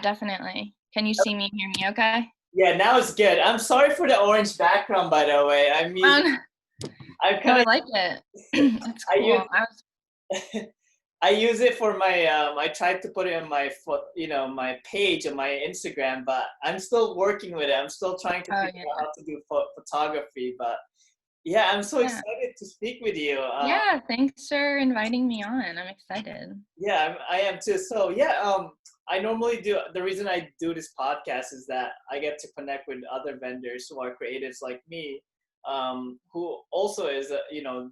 definitely. Can you see me and hear me okay? Yeah, now it's good. I'm sorry for the orange background, by the way. Um, I no, kind I of like it. It's I cool. use I use it for my I tried to put it on my my page on my Instagram, but I'm still working with it. I'm still trying to Oh, figure yeah. out how to do photography, but yeah, I'm so Yeah. excited to speak with you. Yeah, thanks for inviting me on. I'm excited. Yeah, I am too. So yeah, I normally do. The reason I do this podcast is that I get to connect with other vendors who are creatives like me, who also is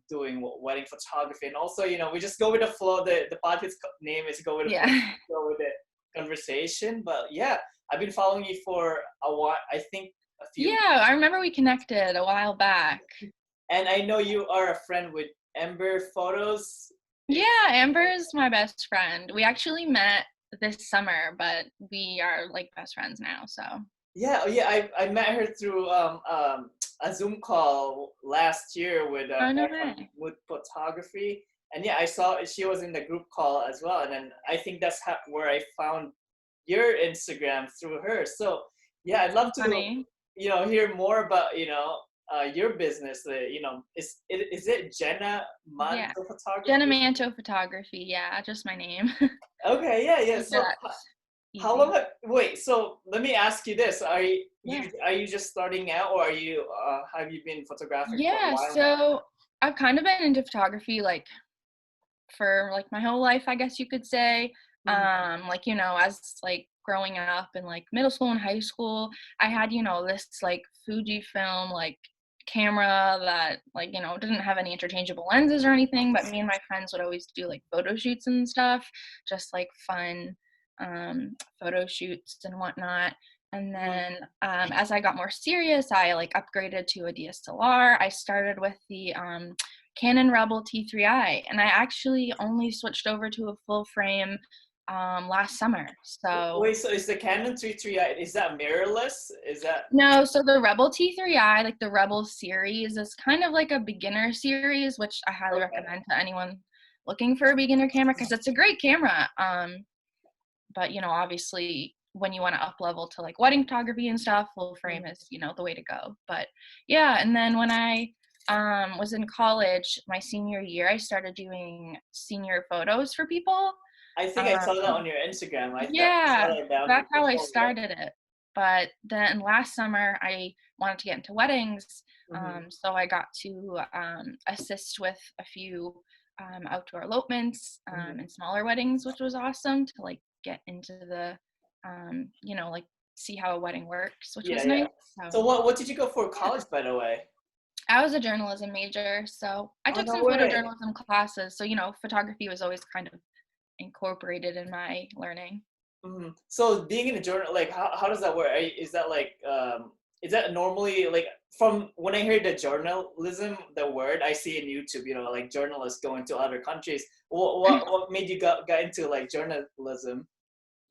doing wedding photography, and also we just go with the flow. The podcast name is go with the flow, Yeah. go with the conversation. But yeah, I've been following you for a while. I think a few, Yeah, I remember we connected a while back. and I know you are a friend with Ember Photos. Yeah, Amber's my best friend. We actually met this summer, but we are like best friends now, so. Yeah, oh, yeah. I met her through a Zoom call last year with a Oh, no guy from way. Wood Photography, and yeah, I saw she was in the group call as well. And then I think that's where I found your Instagram through her. So yeah, I'd So love to funny. hear more about your business. Is it Jenna Yeah. Manto Jenna Photography? Manto Photography. Yeah, just my name. Okay, yeah, yeah. Keep So that how easy. long? Wait. So let me ask you this: Yeah. are you just starting out, or have you been photographing for a Yeah, while now? so I've kind of been into photography like for like my whole life, I guess you could say. Mhm. Like, as like growing up in like middle school and high school, I had, this like Fujifilm like camera that like, didn't have any interchangeable lenses or anything, but me and my friends would always do like photo shoots and stuff, just like fun photo shoots and whatnot. And Mhm. then as I got more serious, I like upgraded to a DSLR. I started with the Canon Rebel T3i, and I actually only switched over to a full frame last summer. So Wait. So is the Canon 3.3i is that mirrorless? Is that no, so the Rebel T3i, like the Rebel series, is kind of like a beginner series, which I highly okay? recommend to anyone looking for a beginner camera because it's a great camera. But obviously when you want to up level to like wedding photography and stuff, full frame is the way to go. But yeah, and then when I was in college my senior year, I started doing senior photos for people. I think I saw that um, on your Instagram. I saw yeah, that down in that's your how I portfolio. started it. But then last summer I wanted to get into weddings, Hmm. so I got to assist with a few outdoor elopements Hmm. and smaller weddings, which was awesome to like get into the like see how a wedding works, which Yeah, was yeah. nice. So So what did you go for yeah, college, by the way? I was a journalism major, so I Oh, took no some way. photojournalism classes. So photography was always kind of incorporated in my learning. So being in a journal, like how does that work? Is that normally like from when I hear the journalism, the word I see in YouTube, like journalists going to other countries. What made you got into like journalism?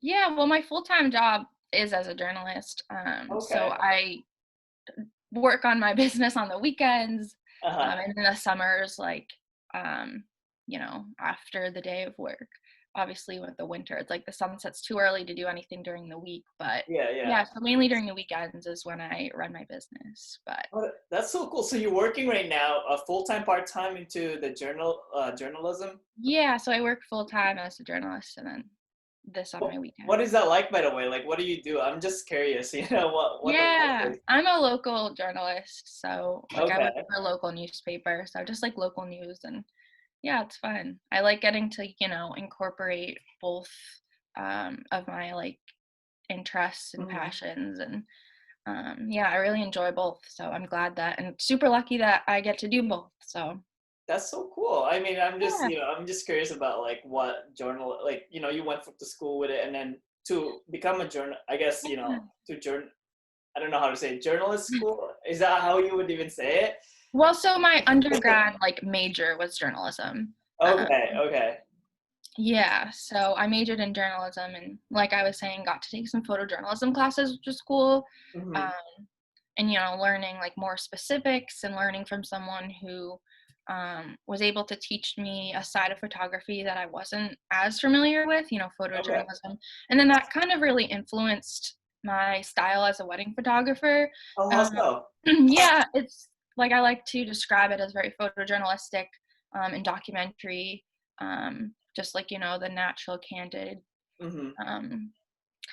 Yeah, well, my full-time job is as a journalist. So Okay. I work on my business on the weekends, Uh-huh. and in the summers, like, after the day of work. Obviously, with the winter, it's like the sun sets too early to do anything during the week. But Yeah, yeah. yeah, so mainly during the weekends is when I run my business. But Oh, that's so cool. So you're working right now, full-time, part-time into the journalism. yeah, so I work full-time as a journalist, and then this on What, my what weekends. is that like, by the way? Like, what do you do? I'm just curious, what the life Yeah, is. I'm a local journalist, so like I work Okay. for a local newspaper, so just like local news, and yeah, it's fun. I like getting to, incorporate both of my like interests and Mhm. passions, and yeah, I really enjoy both. So I'm glad that and super lucky that I get to do both. So That's so cool. I mean, yeah. I'm just curious about like what journal, like, you went to school with it and then to become a journal, I guess, to I don't know how to say it, journalist school. Is that how you would even say it? Well, so my undergrad like major was journalism. Um, Okay, okay. Yeah, so I majored in journalism and like I was saying, got to take some photojournalism classes, which was cool. Hmm. Um, and learning like more specifics and learning from someone who was able to teach me a side of photography that I wasn't as familiar with, Okay. photojournalism. And then that kind of really influenced my style as a wedding photographer. Oh, how Um, so? yeah, it's like I like to describe it as very photojournalistic and documentary, just like, the natural, candid Hmm. um,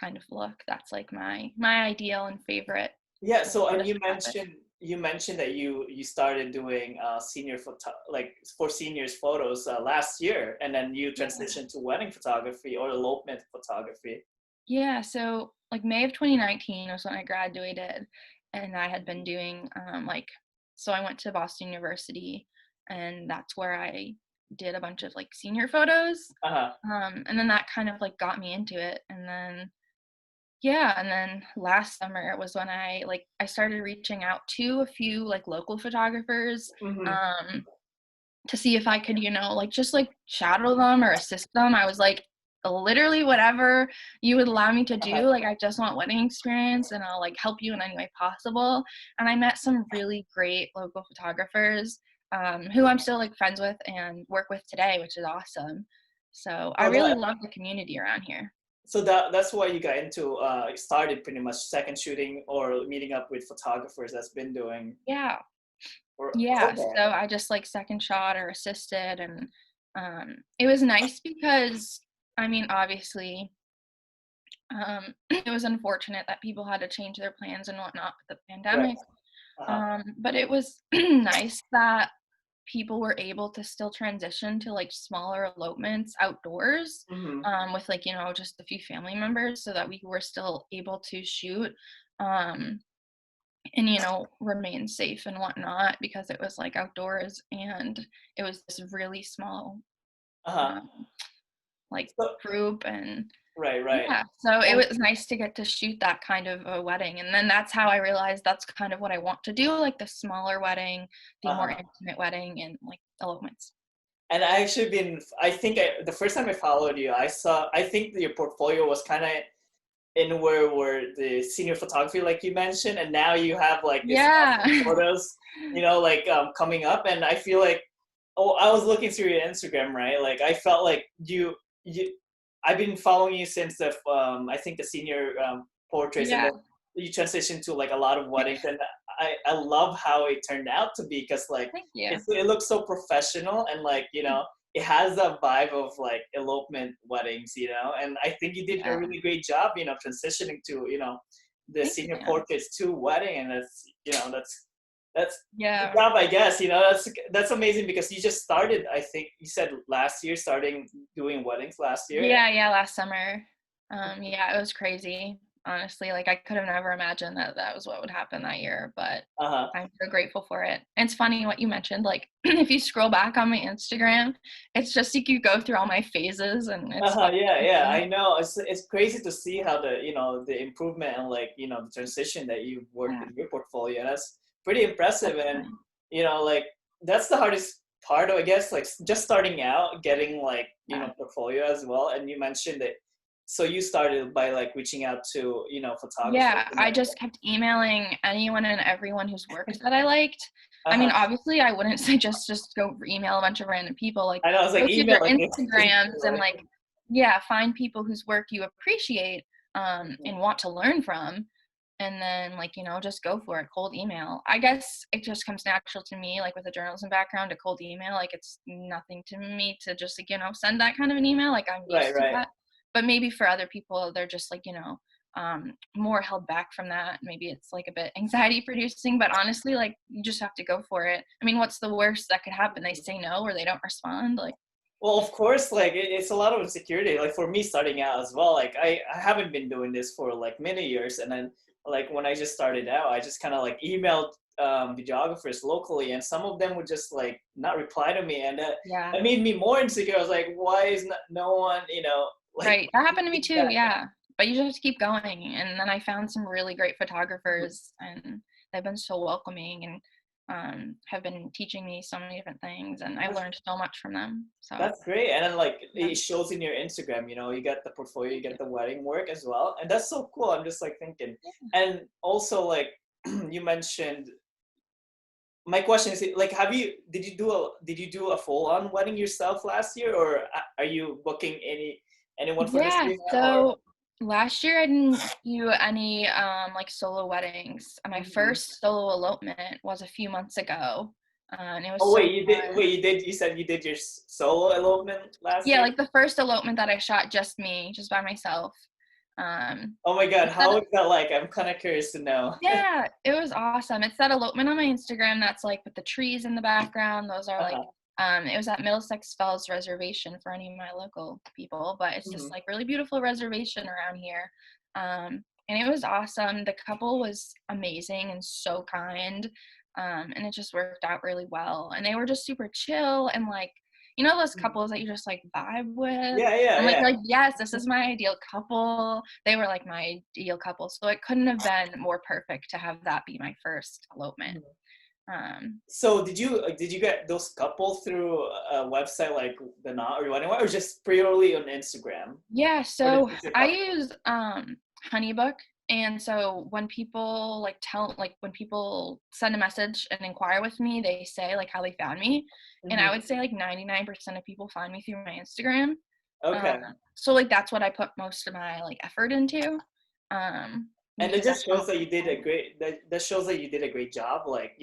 kind of look. That's like my ideal and favorite Yeah. way So, to and describe it. you mentioned that you started doing senior photo, like for seniors photos last year, and then you Yeah. transitioned to wedding photography or elopement photography. Yeah, so like May of 2019 was when I graduated, and I had been doing so I went to Boston University, and that's where I did a bunch of like senior photos. Uh huh. And then that kind of like got me into it. And then yeah, and then last summer was when I started reaching out to a few like local photographers Hmm. um to see if I could, like just like shadow them or assist them. I was like, literally whatever you would allow me to do. Uh-huh. Like, I just want wedding experience and I'll like help you in any way possible. And I met some really great local photographers who I'm still like friends with and work with today, which is awesome. So I So really that love the community around here. that's why you got into started pretty much second shooting or meeting up with photographers that's been doing Yeah. or Yeah. okay. So I just like second shot or assisted. And it was nice because, I mean, obviously, it was unfortunate that people had to change their plans and whatnot with the Right. pandemic. Uh-huh. But it was nice that people were able to still transition to like smaller elopements outdoors Hmm. with like, just a few family members so that we were still able to shoot um, and, remain safe and whatnot because it was like outdoors and it was this really small Uh-huh. um, like So, group. And right, right. yeah, so it And was nice to get to shoot that kind of a wedding, and then that's how I realized that's kind of what I want to do, like the smaller wedding, the more uh-huh. intimate wedding, and like elopements. And I actually been I think the first time I followed you, I think that your portfolio was kind of in where the senior photography like you mentioned, and now you have like this Yeah. awesome photos, like coming up, and I feel like, oh, I was looking through your Instagram, right? Like I felt like you I've been following you since the I think the senior portraits, and Yeah, then you transitioned to like a lot of weddings, and I love how it turned out to be because like thank you. it looks so professional, and like it has that vibe of like elopement weddings, and I think you did a Yeah, really great job, transitioning to, the thank senior you. portraits to wedding, and that's good Yeah. job, I guess. That's amazing because you just started. I think you said last year, starting doing weddings last year. Yeah, last summer. Yeah, it was crazy, honestly, like, I could have never imagined that that was what would happen that year, but Uh huh. I'm so grateful for it. And it's funny what you mentioned, like, if you scroll back on my Instagram, it's just like you go through all my phases, and it's Uh-huh, funny yeah, to yeah, see. I know. It's crazy to see how the improvement and like, the transition that you've worked Yeah, in your portfolio. That's pretty impressive. And, definitely. like that's the hardest part of, I guess, like just starting out, getting like, Yeah. portfolio as well. And you mentioned that, so you started by like reaching out to, photographers Yeah, and I then, just kept emailing anyone and everyone whose work that I liked. I uh-huh. mean, obviously, I wouldn't say just go email a bunch of random people, like, I know, it's like go through email their like Instagrams and, like, yeah, find people whose work you appreciate, and want to learn from, and then, like, just go for it, cold email. I guess it just comes natural to me, like, with a journalism background, to cold email, like, it's nothing to me to just, like, send that kind of an email, like, I'm right, used to right. that. But maybe for other people, they're just, like, more held back from that. Maybe it's like a bit anxiety producing, but honestly, like you just have to go for it. I mean, what's the worst that could happen? They say no or they don't respond. Like, Well, of course, like it's a lot of insecurity. Like for me, starting out as well, like I haven't been doing this for like many years, and then like when I just started out, I just kind of like emailed videographers locally, and some of them would just like not reply to me, and yeah, that made me more insecure. I was like, why is no one, like right. That happened to me too. that? Yeah. But you just have to keep going. And then I found some really great photographers and they've been so welcoming and have been teaching me so many different things. And I've That's learned so much from them. So, that's great, and then like yeah. it shows in your Instagram. You get the portfolio, you get the wedding work as well, and that's so cool. I'm just like thinking, and also like you mentioned my question is like, did you do a full on wedding yourself last year, or are you booking anyone for this Yeah, event or? so last year I didn't do any like solo weddings. My Mhm. first solo elopement was a few months ago. And it was Oh so wait, you did. fun. Wait, you did. You said you did your solo elopement last Yeah, year. like the first elopement that I shot just me, just by myself. Oh my God, It's that how was that like? I'm kind of curious to know. Yeah, it was awesome. It's that elopement on my Instagram that's like with the trees in the background. Those are like Uh-huh. it was at Middlesex Fells Reservation for any of my local people, but it's just Mhm. like really beautiful reservation around here. And it was awesome. The couple was amazing and so kind. And it just worked out really well. And they were just super chill and like, you know, those Mhm. couples that you just like vibe with. Yeah, yeah, I'm like, yeah. you're like, yes, this is my ideal couple. They were like my ideal couple. So it couldn't have been more perfect to have that be my first elopement. Mhm. Um, So did you get those couples through a website like the Knot or whatever, or just purely on Instagram? yeah, Or did so you I couple? use Honeybook. And so when people when people send a message and inquire with me, they say like how they found me. And I Mhm. would say like 99% of people find me through my Instagram. Um, Okay. so like that's what I put most of my like effort into. Um, And it because that's just how shows that you did a great that shows that you did a great job, like,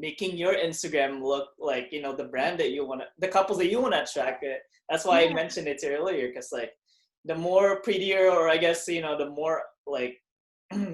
making your Instagram look like, the brand that you want to, the couples that you want to attract. That's why I yeah, mentioned it earlier, because like the more prettier, or I guess, the more like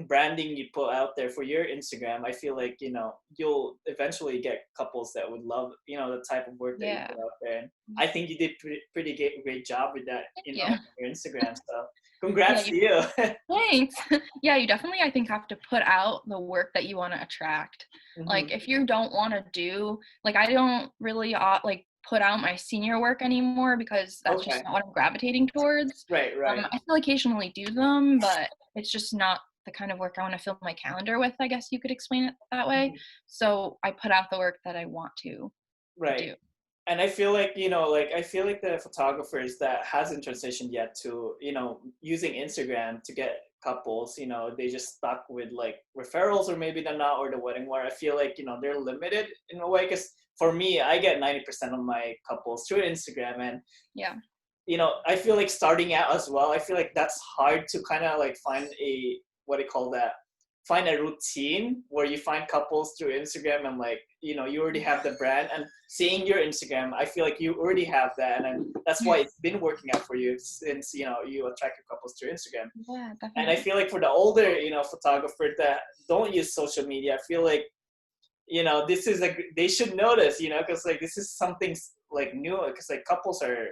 branding you put out there for your Instagram, I feel like, you'll eventually get couples that would love, the type of work that you yeah. put out there. And I think you did pretty great job with that, Thank you. your Instagram. So Yeah, congrats you to you. thanks. Yeah, you definitely, I think, have to put out the work that you want to attract. Like, Hmm. if you don't want to do, like, I don't really like put out my senior work anymore because that's just Okay. not what I'm gravitating towards. Right, right. I still occasionally do them, but it's just not the kind of work I want to fill my calendar with, I guess you could explain it that way. Mhm. So I put out the work that I want to Right. do. And I feel like, I feel like the photographers that hasn't transitioned yet to, using Instagram to get couples, they just stuck with like referrals, or maybe they're not, or the wedding wire. I feel like, they're limited in a way, because for me, I get 90% of my couples through Instagram. And, Yeah. I feel like starting out as well, I feel like that's hard to kind of like find what do you call that? Find a routine where you find couples through Instagram, and like, you already have the brand, and seeing your Instagram, I feel like you already have that. And then that's why it's been working out for you, since, you attract your couples through Instagram. Yeah, And I definitely. feel like for the older, photographers that don't use social media, I feel like, this is like, they should notice, because like this is something like new, because like couples are,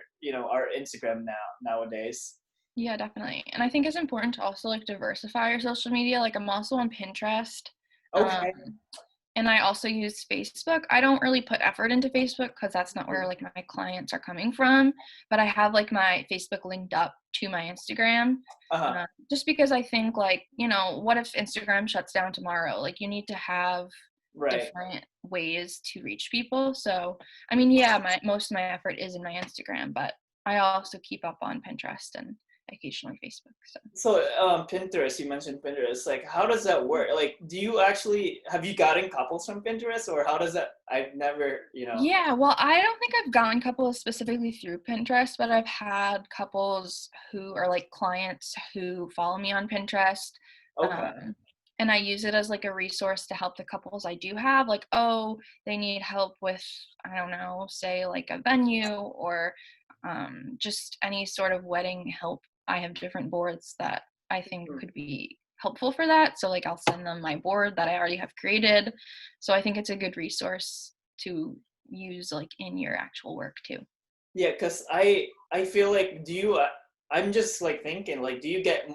are Instagram nowadays. Yeah, definitely. And I think it's important to also like diversify your social media. Like I'm also on Pinterest. Um, Okay. and I also use Facebook. I don't really put effort into Facebook because that's not where Mhm. like my clients are coming from. But I have like my Facebook linked up to my Instagram. Uh-huh. Just because I think like, what if Instagram shuts down tomorrow? Like you need to have Right. different ways to reach people. So I mean, yeah, my most of my effort is in my Instagram, but I also keep up on Pinterest and occasionally Facebook. So So, Pinterest, you mentioned Pinterest. Like, how does that work? Like, have you gotten couples from Pinterest, or how does that? I've never, yeah, well, I don't think I've gotten couples specifically through Pinterest, but I've had couples who are like clients who follow me on Pinterest. Okay. Um, and I use it as like a resource to help the couples I do have. Like, oh, they need help with, I don't know, say like a venue or just any sort of wedding help. I have different boards that I think Hmm. could be helpful for that. So, like, I'll send them my board that I already have created. So, I think it's a good resource to use like in your actual work too. Yeah, because I feel like, I'm just like thinking, like, do you get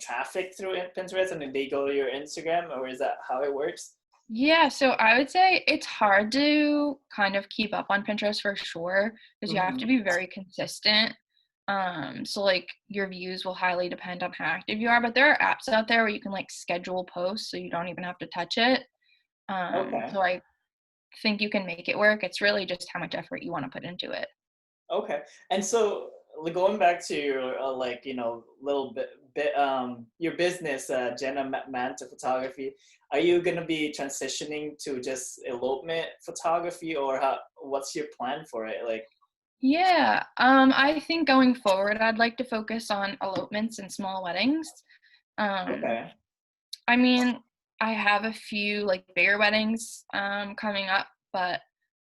traffic through Pinterest, and then they go to your Instagram, or is that how it works? Yeah, so I would say it's hard to kind of keep up on Pinterest for sure because you have Hmm. to be very consistent. So like your views will highly depend on how active you are, but there are apps out there where you can like schedule posts so you don't even have to touch it. Okay. So I think you can make it work. It's really just how much effort you want to put into it. Okay. And so, like, going back to your, like, little bit your business, Manto Photography, are you gonna be transitioning to just elopement photography, or what's your plan for it? Like, Yeah, I think going forward, I'd like to focus on elopements and small weddings. Um, okay. I mean, I have a few like bigger weddings coming up, but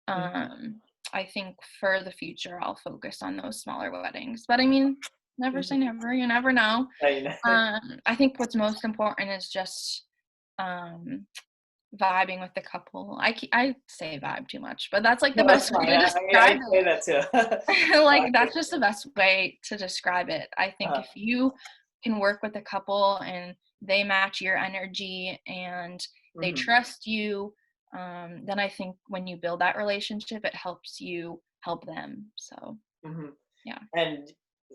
Hmm. um, I think for the future I'll focus on those smaller weddings. But I mean, never say Hmm. never. You never know. I know. I think what's most important is just um, vibing with the couple. I say vibe too much, but that's like the No, that's best way fine. to I describe say that too. it. Like that's just the best way to describe it. I think Uh, if you can work with a couple and they match your energy and they mhm, trust you, then I think when you build that relationship, it helps you help them. So mhm. yeah. And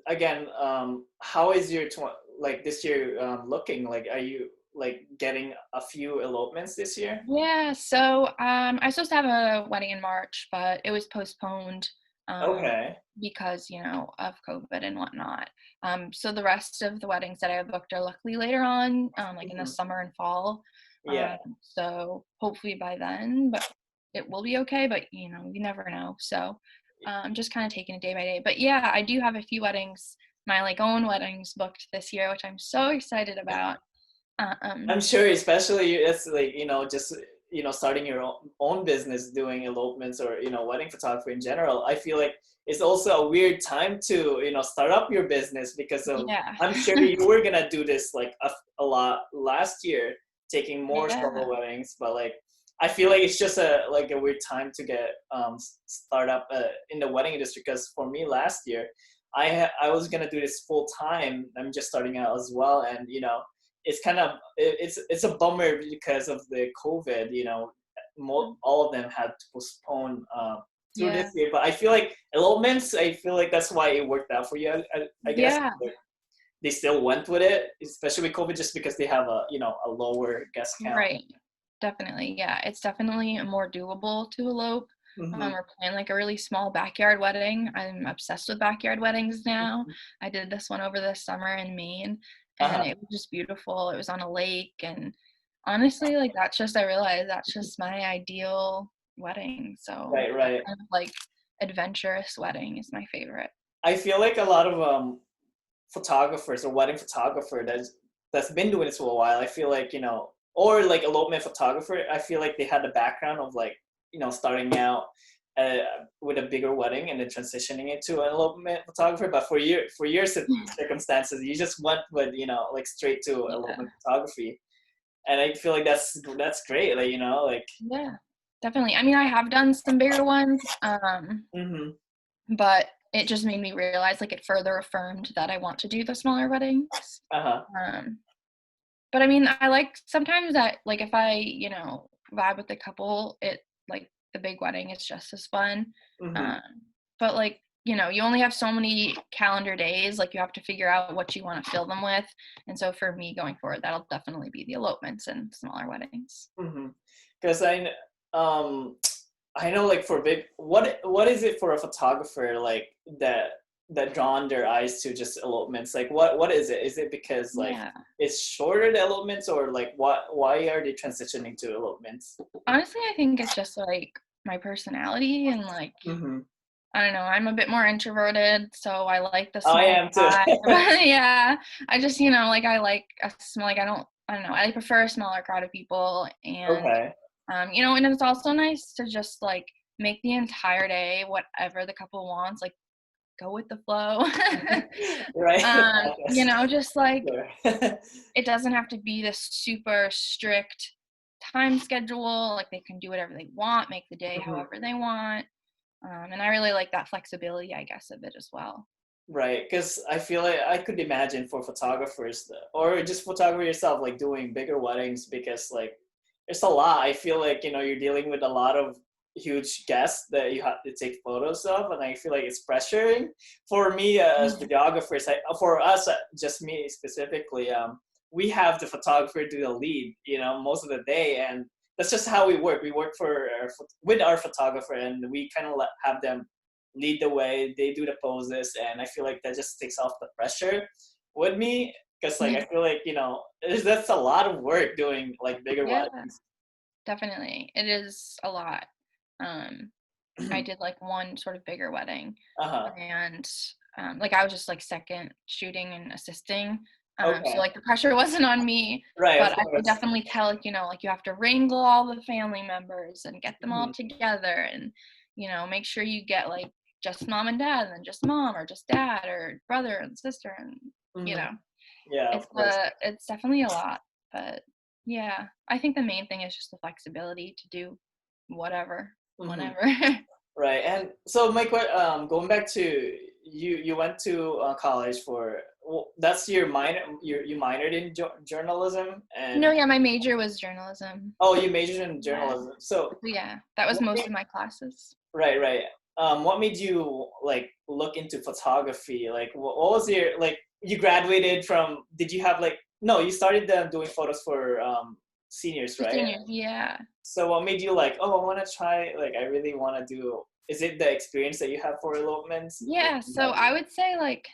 again, how is your like this year looking? Like, are you like getting a few elopements this year? Yeah, so I was supposed to have a wedding in March, but it was postponed um, Okay. because, of COVID and whatnot. So the rest of the weddings that I have booked are luckily later on, like in the Hmm. summer and fall. Yeah. So hopefully by then, but it will be okay, but you never know. So just kind of taking it day by day. But yeah, I do have a few weddings, my like own weddings booked this year, which I'm so excited about. Um, I'm sure, especially it's like, just, starting your own business doing elopements or, wedding photography in general. I feel like it's also a weird time to, start up your business because of, yeah. I'm sure you were gonna do this like a lot last year, taking more Yeah. solo weddings, but like, I feel like it's just like a weird time to get start up in the wedding industry. Because for me last year, I was gonna do this full time. I'm just starting out as well, and it's kind of it's a bummer because of the COVID. All of them had to postpone through Yeah. this year. But I feel like elopements. I feel like that's why it worked out for you. I guess Yeah. they still went with it, especially with COVID, just because they have a lower guest count. Right. Definitely. Yeah. It's definitely more doable to elope. Hmm. We're planning like a really small backyard wedding. I'm obsessed with backyard weddings now. I did this one over the summer in Maine and Uh-huh. it was just beautiful. It was on a lake and honestly, like I realized that's just my ideal wedding. So Right, that right. kind of like adventurous wedding is my favorite. I feel like a lot of photographers or wedding photographer that's been doing this for a while. I feel like or like elopement photographer. I feel like they had the background of like starting out uh, with a bigger wedding and then transitioning it to an elopement photographer. But for your circumstances, you just went with like straight to Yeah. elopement photography, and I feel like that's great. Like like. Yeah, definitely. I mean, I have done some bigger ones, Hmm. but it just made me realize, like, it further affirmed that I want to do the smaller weddings. Uh huh. Um, but I mean, I like sometimes that, like, if I, vibe with the couple, like, the big wedding is just as fun. Hmm. Um, but, like, you only have so many calendar days. Like, you have to figure out what you want to fill them with. And so for me going forward, that'll definitely be the elopements and smaller weddings. Hmm. Because um I know, like, for big, what is it for a photographer like that drawn their eyes to just elopements? Like, what is it? Is it because like Yeah. it's shorter the elopements, or like why are they transitioning to elopements? Honestly, I think it's just, like, my personality and, like, Mm-hmm. I don't know, I'm a bit more introverted, so I like the I small am too. vibe. Yeah, I just, like, I like a small like, I don't know, I prefer a smaller crowd of people and, Okay. and it's also nice to just, like, make the entire day whatever the couple wants, like, go with the flow. Right. Just, like, Sure. it doesn't have to be this super strict time schedule, like, they can do whatever they want, make the day Mhm. however they want. And I really like that flexibility, I guess, of it as well. Right, because I feel like I could imagine for photographers or just photographer yourself, like doing bigger weddings, because like it's a lot. I feel like you're dealing with a lot of huge guests that you have to take photos of, and I feel like it's pressuring for me as Yeah. videographers. For us, just me specifically, we have the photographer do the lead, most of the day, and that's just how we work. We work with our photographer, and we kind of have them lead the way. They do the poses, and I feel like that just takes off the pressure with me. Because like I feel like, you know, that's a lot of work doing like bigger Yeah, weddings. definitely. It is a lot. Um, I did like one sort of bigger wedding, Uh-huh. and like I was just like second shooting and assisting. So Okay. like the pressure wasn't on me, Right, but of I could course. definitely tell, like, like you have to wrangle all the family members and get them all Mhm. together, and make sure you get like just mom and dad, and then just mom or just dad or brother and sister, and you Mhm. know Yeah, of course. it's definitely a lot. But yeah, I think the main thing is just the flexibility to do whatever, Mhm. whenever. Right. And so going back to you went to college for, well, that's your minor, you minored in journalism No, and yeah, my major was journalism. oh, you majored in Yeah. journalism. So So yeah, that was what most made, of my classes. right, right. What made you like look into photography? Like what was your, like, you graduated from, did you have like, no, you started doing photos for seniors, For right? seniors, yeah. So what made you like, oh, I want to try, like, I really want to do, is it the experience that you have for elopements? Like, Yeah, so I would say, like,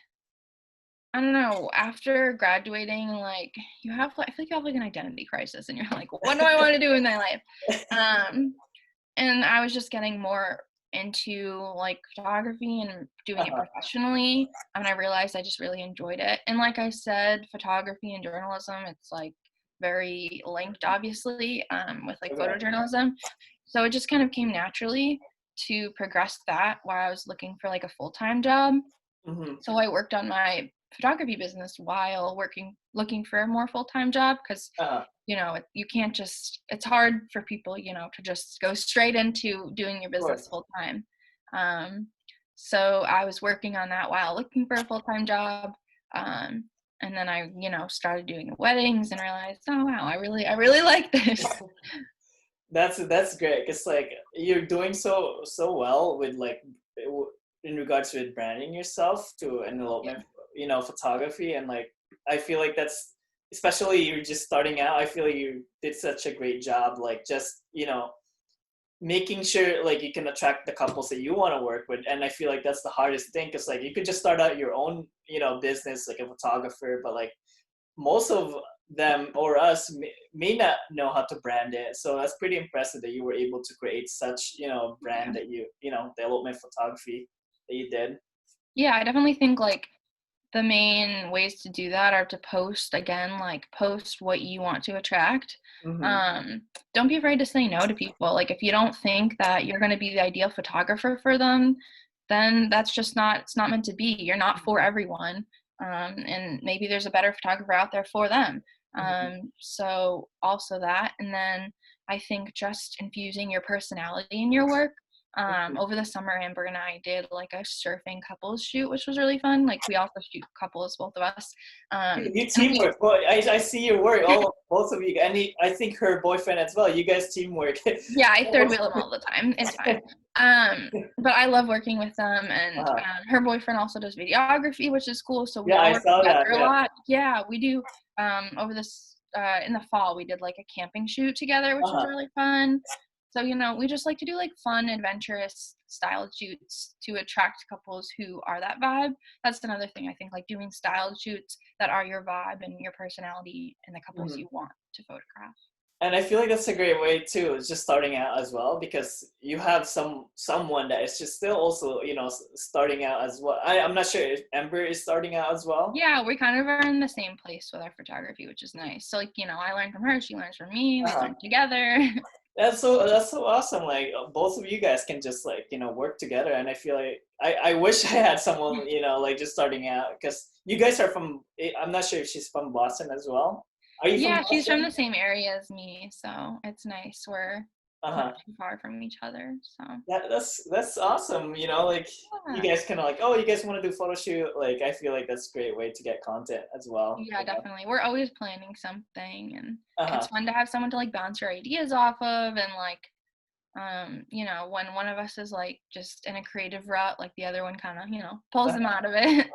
I don't know, after graduating, like, you have like I feel like you have like an identity crisis and you're like, what do I want to do in my life? Um, and I was just getting more into like photography and doing it uh-huh. professionally, and I realized I just really enjoyed it. And like I said, photography and journalism, it's like very linked, obviously, with like Okay. photojournalism. So it just kind of came naturally to progress that while I was looking for like a full-time job. Mm-hmm. So I worked on my photography business while looking for a more full-time job, because Uh-huh. you can't just, it's hard for people, to just go straight into doing your Of business course. full time. Um, so I was working on that while looking for a full-time job. Um, and then I, started doing weddings and realized, oh wow, I really like this. That's great because like you're doing so well with like in regards with branding yourself to an Yeah. elopement, you know, photography, and like I feel like that's, especially you're just starting out. I feel like you did such a great job, like just, you know, making sure like you can attract the couples that you want to work with. And I feel like that's the hardest thing because like you could just start out your own, you know, business like a photographer, but like most of them or us may not know how to brand it. So that's pretty impressive that you were able to create such, you know, brand Yeah. that you know, the elopement photography that you did. Yeah, I definitely think like the main ways to do that are to post, again, like post what you want to attract. Mm-hmm. um don't be afraid to say no to people. Like if you don't think that you're going to be the ideal photographer for them, then that's just not, it's not meant to be. You're not for everyone. And maybe there's a better photographer out there for them. Mm-hmm. So also that, and then I think just infusing your personality in your work. Over the summer, Amber and I did like a surfing couples shoot, which was really fun. Like we also shoot couples, both of us. You And we, teamwork. Well, I see your work, all of both of you, and I think her boyfriend as well. You guys teamwork. yeah, I third wheel them all the time. It's fine. But I love working with them, and uh-huh. her boyfriend also does videography, which is cool. So we Yeah, all I work saw that. together a Yeah. lot. Yeah, we do. Over this in the fall, we did like a camping shoot together, which was Uh-huh. really fun. So we just like to do like fun, adventurous style shoots to attract couples who are that vibe. That's another thing I think, like doing style shoots that are your vibe and your personality and the couples Mhm. you want to photograph. And I feel like that's a great way too. It's just starting out as well because you have someone that is just still also, you know, starting out as well. I'm not sure if Ember is starting out as well. Yeah, we kind of are in the same place with our photography, which is nice. So like, I learn from her, she learns from me, we Uh-huh. learn together. That's so awesome. Like both of you guys can just like, you know, work together. And I feel like I wish I had someone, you know, like just starting out because you guys are from. I'm not sure if she's from Boston as well. Are you from Yeah, she's from Boston? the same area as me, so it's nice. We're Uh not huh. too far from each other, so That's awesome. You know, like you yeah. guys kind of like, oh, you guys want to do photo shoot? Like I feel like that's a great way to get content as well. Yeah, You know. definitely. We're always planning something, and Uh it's huh. fun to have someone to like bounce your ideas off of, and like when one of us is like just in a creative rut, like the other one kind of, pulls them out of it.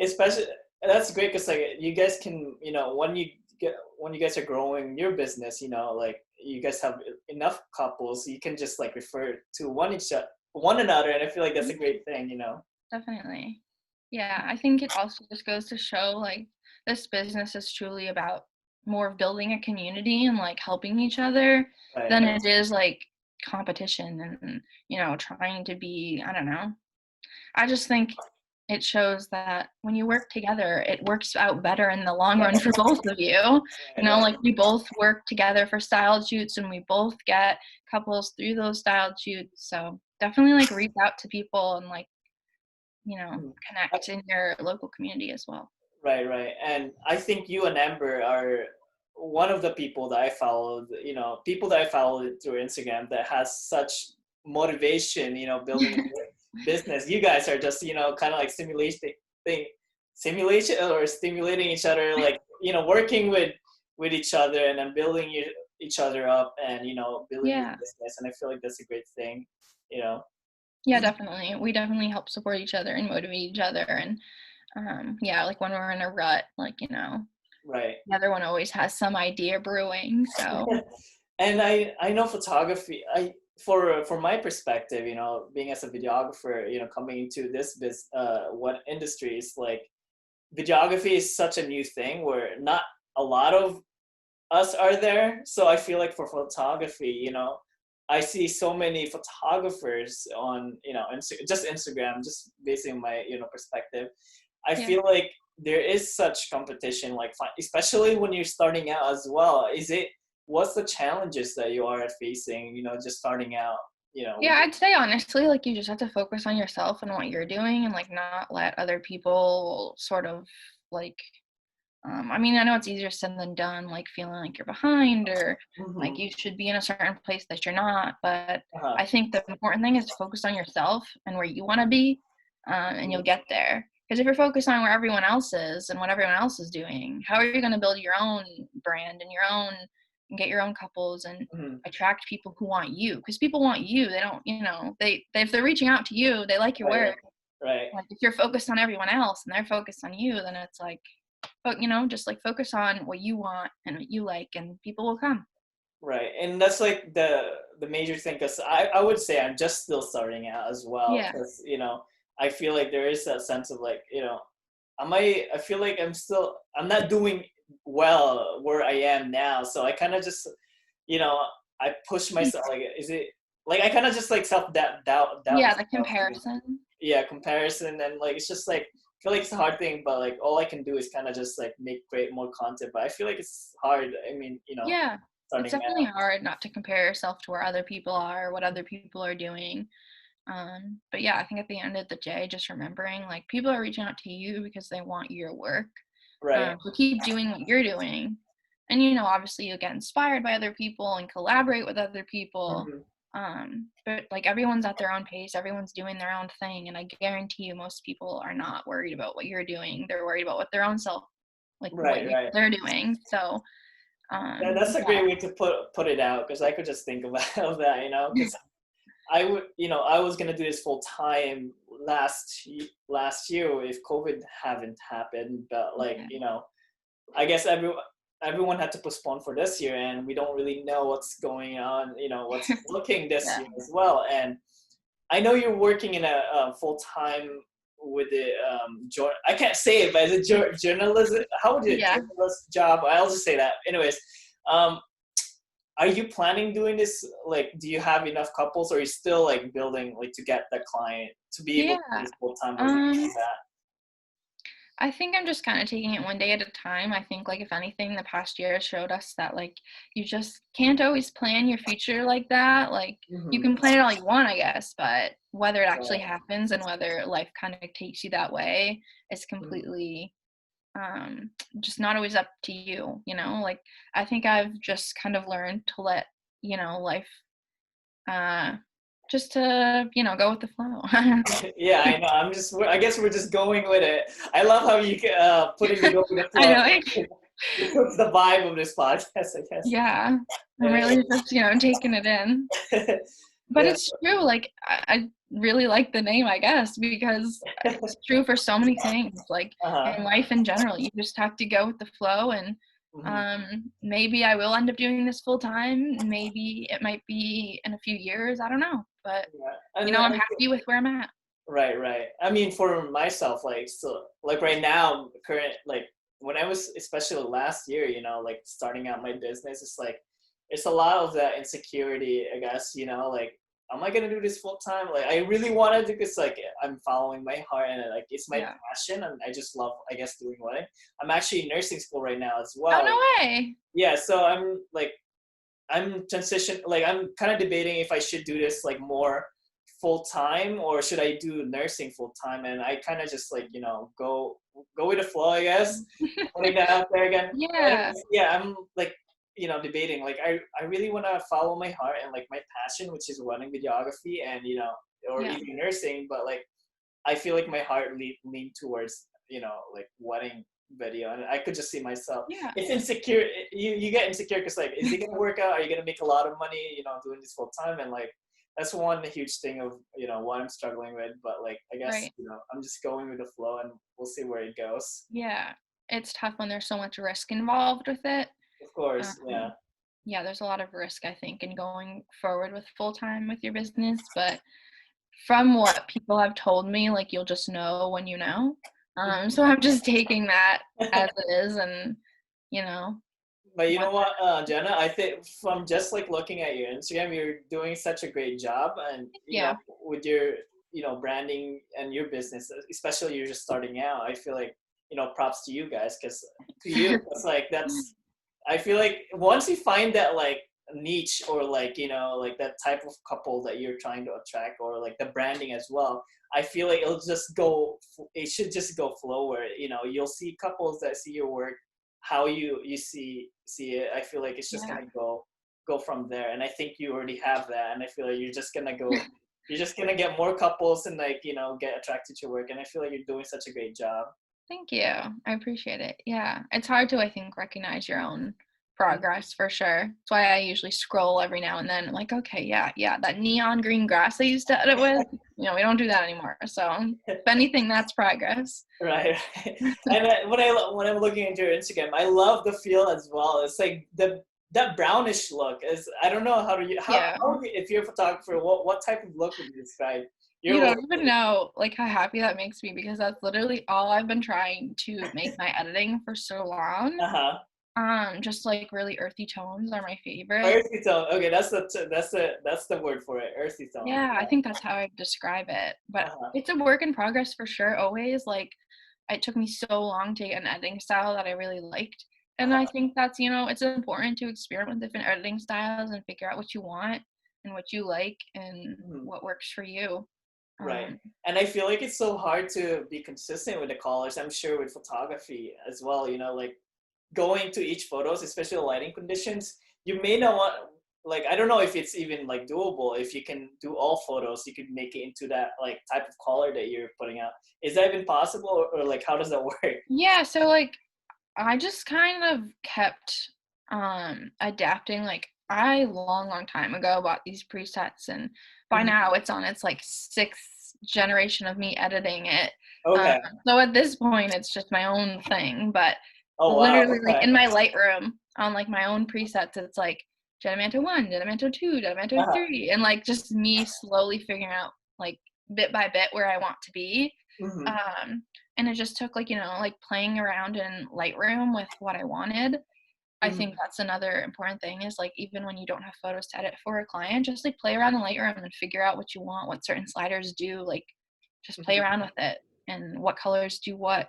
Especially that's great because like you guys can, you know, when you guys are growing your business, you know, like you guys have enough couples, you can just like refer to one another, and I feel like that's a great thing, you know. Definitely. Yeah, I think it also just goes to show like this business is truly about more of building a community and like helping each other Right. than it is like competition and trying to be, I don't know. I just think it shows that when you work together, it works out better in the long run for both of you. Right, right. Like we both work together for style shoots and we both get couples through those style shoots. So definitely like reach out to people and like, Mhm. connect in your local community as well. Right, right. And I think you and Amber are one of the people that I followed, people that I followed through Instagram that has such motivation, building a business. You guys are just, kind of like thing, simulation or stimulating each other, like, working with each other and then building each other up and, building your Yeah. business. And I feel like that's a great thing, you know. Yeah, definitely. We definitely help support each other and motivate each other. And yeah, like when we're in a rut, like, Right. the other one always has some idea brewing. So And I know photography. For my perspective, being as a videographer, coming into this what industry is like, videography is such a new thing where not a lot of us are there. So I feel like for photography, I see so many photographers on, just Instagram, just basing my, perspective. I yeah. feel like there is such competition, like especially when you're starting out as well. What's the challenges that you are facing, just starting out, with Yeah, I'd say honestly, like you just have to focus on yourself and what you're doing and like not let other people sort of like I mean, I know it's easier said than done, like feeling like you're behind or like hmm you should be in a certain place that you're not. But uh-huh. I think the important thing is to focus on yourself and where you want to be, and you'll get there. Because if you're focused on where everyone else is and what everyone else is doing, how are you going to build your own brand and your own and get your own couples and hmm attract people who want you? Because people want you. They don't, if they're reaching out to you, they like your Right, work. right, Like if you're focused on everyone else and they're focused on you, then it's like but, just, like, focus on what you want and what you like, and people will come. right. And that's like the major thing, because I would say I'm just still starting out as well, Yeah. because I feel like there is that sense of like, I feel like I'm not doing well where I am now, so I kind of just, you know I push myself, like, is it like I kind of just like self doubt Yeah, the myself, comparison. yeah, comparison, and like it's just like I feel like it's a hard thing, but like all I can do is kind of just like create more content, but I feel like it's hard. I mean, Yeah. It's starting definitely hard not to compare yourself to where other people are, or what other people are doing. But yeah, I think at the end of the day, just remembering, like, people are reaching out to you because they want your work. right. So keep doing what you're doing. And, obviously you'll get inspired by other people and collaborate with other people. hmm But like everyone's at their own pace, everyone's doing their own thing. And I guarantee you most people are not worried about what you're doing. They're worried about what their own self, like right, right. they're doing. So, That's a yeah, great way to put it out, because I could just think about of that, because I would, I was gonna do this full time last year if COVID haven't happened, but like, yeah, I guess everyone had to postpone for this year, and we don't really know what's going on, what's looking this yeah, year as well. And I know you're working in a full time with the I can't say it, but is it journalism? How would you yeah. journalist job? I'll just say that. Anyways, um, are you planning doing this? Like, do you have enough couples, or are you still like building like to get that client to be able to do Yeah. this full time or something like Um, that? I think I'm just kind of taking it one day at a time. I think, like, if anything, the past year showed us that, like, you just can't always plan your future like that. Like, you Mm-hmm. can plan it all you want, I guess, but whether it actually Right. happens and whether life kind of takes you that way is Mhm. completely just not always up to you. Like, I think I've just kind of learned to let, life uh just to, go with the flow. Yeah, I know. I guess we're just going with it. I love how you putting the go with the I flow. know. Like, It's the vibe of this podcast, I guess. yeah. I'm Yeah. really just, taking it in. But Yeah. it's true, like, I really like the name, I guess, because it's true for so many things, like, Uh-huh. in life in general, you just have to go with the flow, and, hmm maybe I will end up doing this full time, maybe it might be in a few years, I don't know, but, Yeah. And I'm happy with where I'm at. right, right. I mean, for myself, like, so, like right now, current, like when I was, especially last year, like starting out my business, it's like, it's a lot of that insecurity, I guess, like, am I gonna do this full time? Like, I really wanted to, because like I'm following my heart, and like it's my Yeah. passion, and I just love, I guess, doing what I'm actually in nursing school right now as Oh, well. no way. Yeah, so I'm transition, like I'm kind of debating if I should do this like more full time, or should I do nursing full time, and I kind of just like go with the flow, I guess, putting that out there again. Yeah. Anyways, yeah, I'm like debating, like I really want to follow my heart and like my passion, which is running videography, and or Yeah. even nursing, but like I feel like my heart lean towards like wedding video, and I could just see myself. Yeah. It's insecure. You get insecure because like, is it gonna work out? Are you gonna make a lot of money? Doing this full time, and like that's one huge thing of what I'm struggling with. But like I guess Right. I'm just going with the flow, and we'll see where it goes. Yeah. It's tough when there's so much risk involved with it. Of course, yeah. Um, yeah, there's a lot of risk, I think, in going forward with full time with your business. But from what people have told me, like you'll just know when you know. So I'm just taking that as it is, and you know, But you know what, what, Jenna? I think from just like looking at your Instagram, you're doing such a great job, and yeah, with your branding and your business, especially you're just starting out. I feel like props to you guys, because to you, it's like that's. I feel like once you find that like niche, or like like that type of couple that you're trying to attract, or like the branding as well, I feel like it'll just go. It should just go flow where you'll see couples that see your work, how you see it. I feel like it's just yeah. gonna go from there, and I think you already have that, and I feel like you're just gonna get more couples, and like get attracted to your work, and I feel like you're doing such a great job. Thank you. I appreciate it. Yeah, it's hard to, I think, recognize your own progress for sure. That's why I usually scroll every now and then, like, okay, yeah, yeah, that neon green grass I used to edit with, we don't do that anymore. So, if anything, that's progress. Right, right. And when I'm looking into your Instagram, I love the feel as well. It's like that brownish look is, I don't know how to Yeah. if you're a photographer, what type of look would you describe your You look? don't even know, like, how happy that makes me because that's literally all I've been trying to make my editing for so long. Uh-huh. Just like really earthy tones are my favorite. Earthy tone. Okay, that's the word for it. Earthy tone. Yeah, I think that's how I describe it. But Uh-huh. it's a work in progress for sure, always. Like, it took me so long to get an editing style that I really liked. And I Uh-huh. think that's, it's important to experiment with different editing styles and figure out what you want and what you like and Mhm. what works for you. Right. Um, And I feel like it's so hard to be consistent with the colors. I'm sure with photography as well, like going to each photos, especially the lighting conditions, you may not want, like, I don't know if it's even like doable. If you can do all photos, you could make it into that like type of color that you're putting out. Is that even possible, or like how does that work? yeah, so like I just kind of kept adapting. Like I long time ago bought these presets and by Mhm. now it's on its like sixth generation of me editing it. Um, Okay. so at this point it's just my own thing, but Oh wow. literally like Okay. in my Lightroom on like my own presets it's like Jenna Manto 1, Jenna Manto 2, Jenna Manto Uh-huh. 3, and like just me slowly figuring out like bit by bit where I want to be. Hmm. Um, and it just took like, like playing around in Lightroom with what I wanted. I think Hmm. that's another important thing is like even when you don't have photos to edit for a client, just like play around in Lightroom and figure out what you want, what certain sliders do, like just play Hmm. around with it and what colors do what.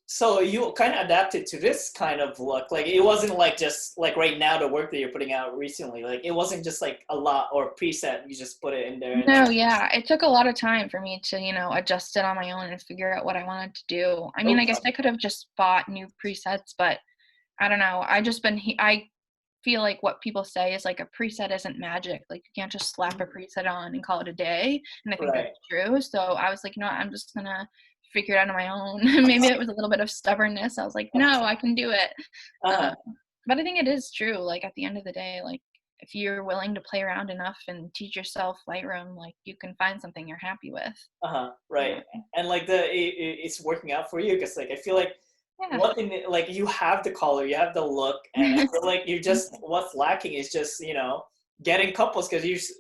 So you kind of adapted to this kind of look. Like it wasn't like just like right now the work that you're putting out recently. Like it wasn't just like a lot or preset. You just put it in there and then. No, yeah, it took a lot of time for me to, adjust it on my own and figure out what I wanted to do. I mean, I guess Okay. I could have just bought new presets, but I don't know. I feel like what people say is like a preset isn't magic. Like you can't just slap a preset on and call it a day. And I think Right. that's true. So I was like, I'm just gonna figure it out on my own. Maybe it was a little bit of stubbornness. I was like, no, I can do it. Uh-huh. Um, but I think it is true. Like at the end of the day, like if you're willing to play around enough and teach yourself Lightroom, like you can find something you're happy with. Uh-huh. Right. And like it's working out for you, because like I feel like Yeah. one thing like you have the color, you have the look, and I feel like you just what's lacking is just getting couples, because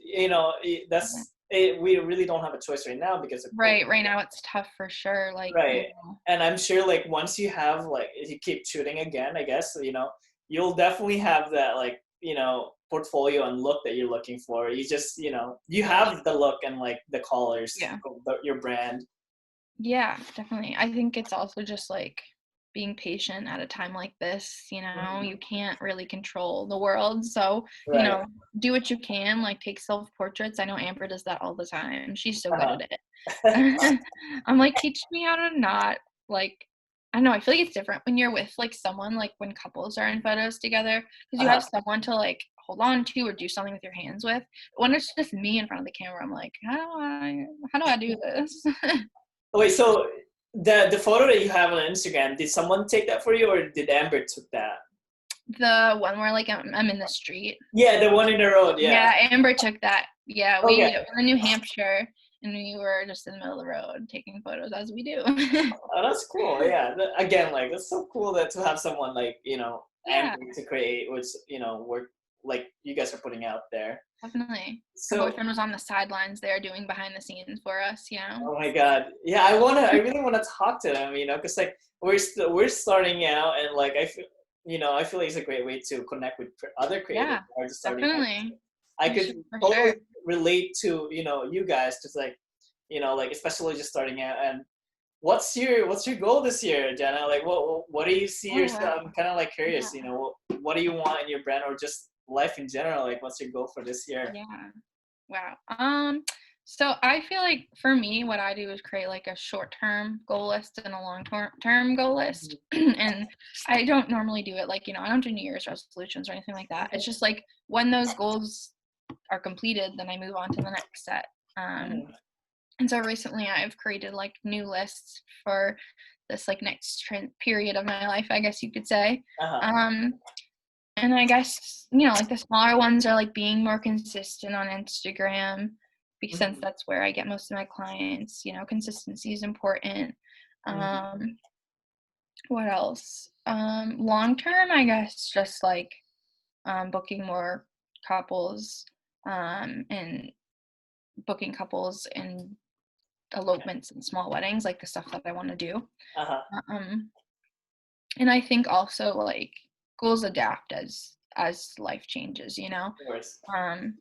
that's we really don't have a choice right now because of COVID. Right now it's tough for sure, like, Right. And I'm sure like once you have like if you keep shooting again, I guess, you'll definitely have that like, portfolio and look that you're looking for. You just, you have the look and like the colors yeah. of your brand. Yeah, definitely. I think it's also just like being patient at a time like this, Mhm. you can't really control the world. So, Right. do what you can, like take self-portraits. I know Amber does that all the time. She's so good Uh-huh. at it. I'm like, teach me how to not like I don't know, I feel like it's different when you're with like someone, like when couples are in photos together, because you Uh-huh. have someone to like hold on to or do something with your hands with. But when it's just me in front of the camera, I'm like, how do I do this? Wait, so the photo that you have on Instagram, did someone take that for you or did Amber took that? The one where, like, I'm in the street. Yeah, the one in the road, yeah. Yeah, Amber took that. Yeah, Okay. we were in New Hampshire, and we were just in the middle of the road taking photos as we do. Oh, that's cool. Yeah. Again, like that's so cool that to have someone like, Yeah, Andrie to create, which, work like you guys are putting out there. definitely. Her So, boyfriend was on the sidelines there doing behind the scenes for us. oh my God. Yeah, I really wanna talk to them, because like we're starting out and like I feel like it's a great way to connect with other creators Yeah, who are just starting out. definitely. I You could should for totally sure. relate to, you guys, just like, like especially just starting out. And what's your goal this year, Jenna? Like what do you see Oh, wow. yourself? I'm kind of like curious, Yeah, what do you want in your brand or just life in general? Like what's your goal for this year? yeah. Wow. So I feel like for me, what I do is create like a short-term goal list and a long-term goal list. Mhm. And I don't normally do it like, I don't do New Year's resolutions or anything like that. It's just like when those goals are completed, then I move on to the next set. Um, Mhm. and so recently I've created like new lists for this like next period of my life, I guess you could say. Uh-huh. Um, and I guess, like the smaller ones are like being more consistent on Instagram because since Mhm. that's where I get most of my clients, consistency is important. Mhm. Um, what else? Long term, I guess just like booking more couples and booking couples and elopements and small weddings, like the stuff that I want to do. Uh-huh. Um, and I think also like goals adapt as life changes. Of course. Um,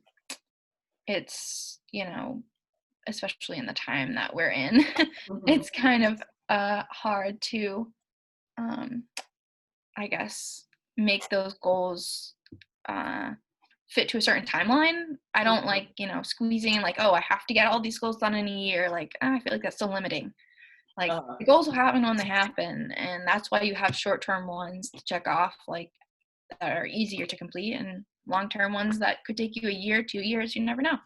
it's especially in the time that we're in Mhm. it's kind of hard to um I guess make those goals uh fit to a certain timeline. I don't Mhm. like squeezing in like, oh, I have to get all these goals done in a year. Like, I feel like that's so limiting. Like, Uh-huh. the goals will happen when they happen, and that's why you have short-term ones to check off, like, that are easier to complete, and long-term ones that could take you a year, 2 years. You never know.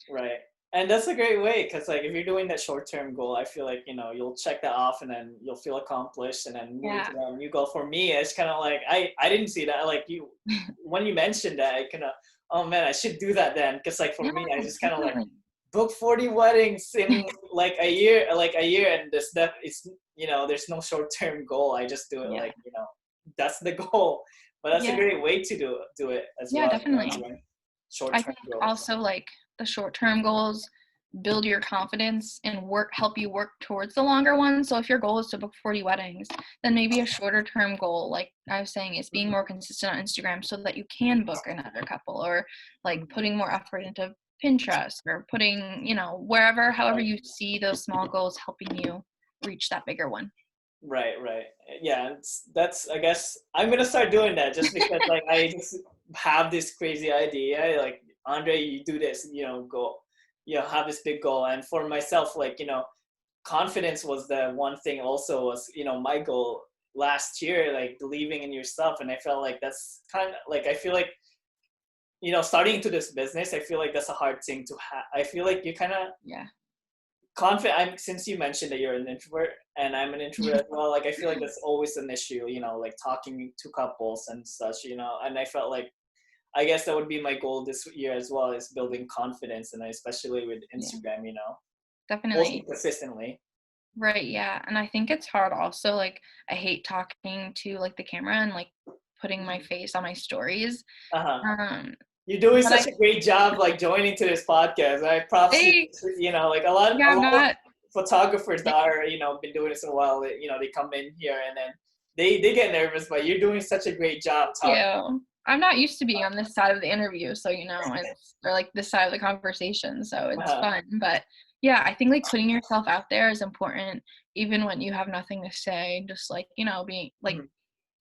Right. And that's a great way because like if you're doing that short-term goal, I feel like, you'll check that off and then you'll feel accomplished and then moving Yeah. to that new goal. For me, it's kind of like I didn't see that. Like you when you mentioned that, I kind of, oh man, I should do that then. Because like for Yeah, me, I just kind of like definitely. book 40 weddings in like a year, and this that it's there's no short-term goal. I just do it Yeah. like, that's the goal. But that's a Yeah. great way to do it as Yeah, well, definitely. doing I short-term think goals. also, like, the short-term goals build your confidence and help you work towards the longer ones. So if your goal is to book 40 weddings, then maybe a shorter term goal, like I was saying, is being more consistent on Instagram so that you can book another couple, or like Mhm. putting more effort into Pinterest, or putting, wherever, however you see those small goals helping you reach that bigger one. Right, right. Yeah, that's I guess I'm gonna start doing that just because like I just have this crazy idea. Like Andre, you do this, go, have this big goal. And for myself, like, confidence was the one thing also was, my goal last year, like believing in yourself. And I felt like that's kind of like I feel like, starting into this business, I feel like that's a hard thing to have. I feel like you kind of Yeah. confident. Since you mentioned that you're an introvert and I'm an introvert as well, like I feel like that's always an issue, like talking to couples and such, and I felt like I guess that would be my goal this year as well, is building confidence, and especially with Yeah. Instagram, also Definitely. consistently. Right, yeah, and I think it's hard also, like, I hate talking to, like, the camera and, like, putting my Mhm. face on my stories, Uh-huh. um, you're doing But such a great job, like joining to this podcast. I props to you. thanks. You know, like Yeah, a I'm lot of not. photographers that are, you know, been doing this a while. You know, they come in here and then they get nervous, but you're doing such a great job talking. You. I'm not used to being on this side of the interview, so it's or like this side of the conversation, so it's fun. But yeah, I think like putting yourself out there is important, even when you have nothing to say. Just like being like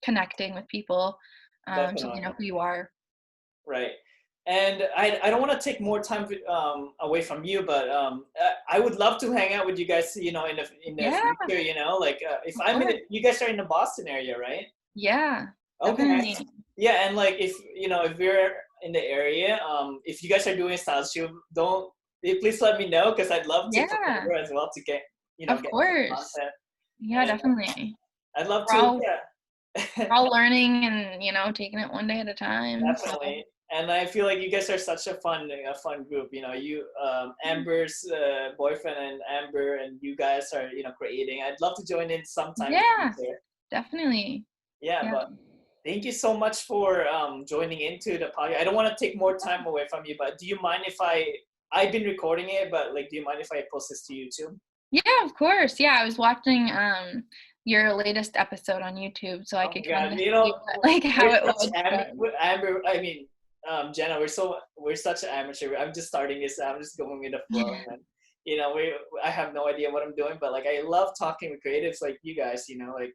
connecting with people, so they Definitely. know who you are. Right. And I don't want to take more time away from you, but I would love to hang out with you guys, you know, in the Yeah, future, you know, like if of I'm in course. you guys are in the Boston area, right? Yeah, Okay. definitely. Yeah, and like if you know if we're in the area, if you guys are doing style shoot, don't please let me know because I'd love to come Yeah, over as well to get of get some course. content, Yeah, and definitely. I'd love We're to, all yeah. we're all learning and taking it one day at a time. So Definitely. And I feel like you guys are such a fun group. You know, Amber's boyfriend and Amber and you guys are, you know, creating. I'd love to join in sometime in the yeah, future. definitely. Yeah, Yeah. but thank you so much for joining into the podcast. I don't want to take more time away from you, but do you mind if I've been recording it, but like, do you mind if I post this to YouTube? Yeah, of course. Yeah, I was watching your latest episode on YouTube so I Oh could my God, kind of you see know, like how we're it such was. But Amber, I mean, Jenna, we're such an amateur. I'm just starting this. I'm just going with the flow, and you know, I have no idea what I'm doing, but like I love talking with creatives like you guys. You know, like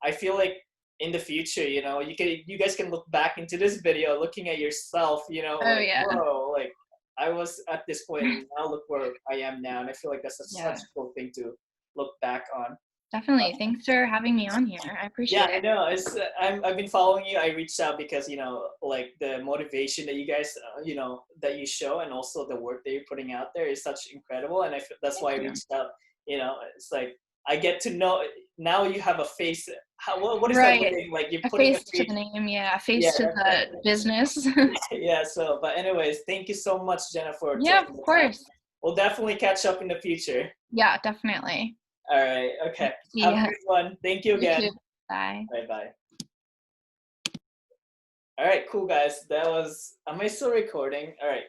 I feel like in the future, you know, you guys can look back into this video, looking at yourself. You know, oh like yeah. whoa, like I was at this point, and now look where I am now, and I feel like that's such Yeah, a cool thing to look back on. definitely. Thanks for having me on here. I Yeah, appreciate I it. know. I've been following you. I reached out because you know, like the motivation that you guys, you know, that you show, and also the work that you're putting out there is such incredible. And that's Thank why I you. reached out. You know, it's like I get to know now. You have a face. What is that Right. wording? Like you're A putting a face to face. the name, yeah. A Yeah, face to the business. yeah. So, but anyways, thank you so much, Jenna, for Yeah, taking of the time. course. We'll definitely catch up in the future. Yeah, definitely. All right. Okay. See Have a ya. good one. Thank you You again. too. Bye. Bye bye. All right, cool guys. That was. Am I still recording? All right.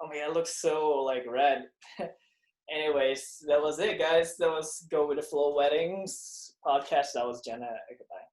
Oh my god, it looks so like red. Anyways, that was it, guys. That was Go with the Flow Weddings podcast. That was Jenna. Goodbye.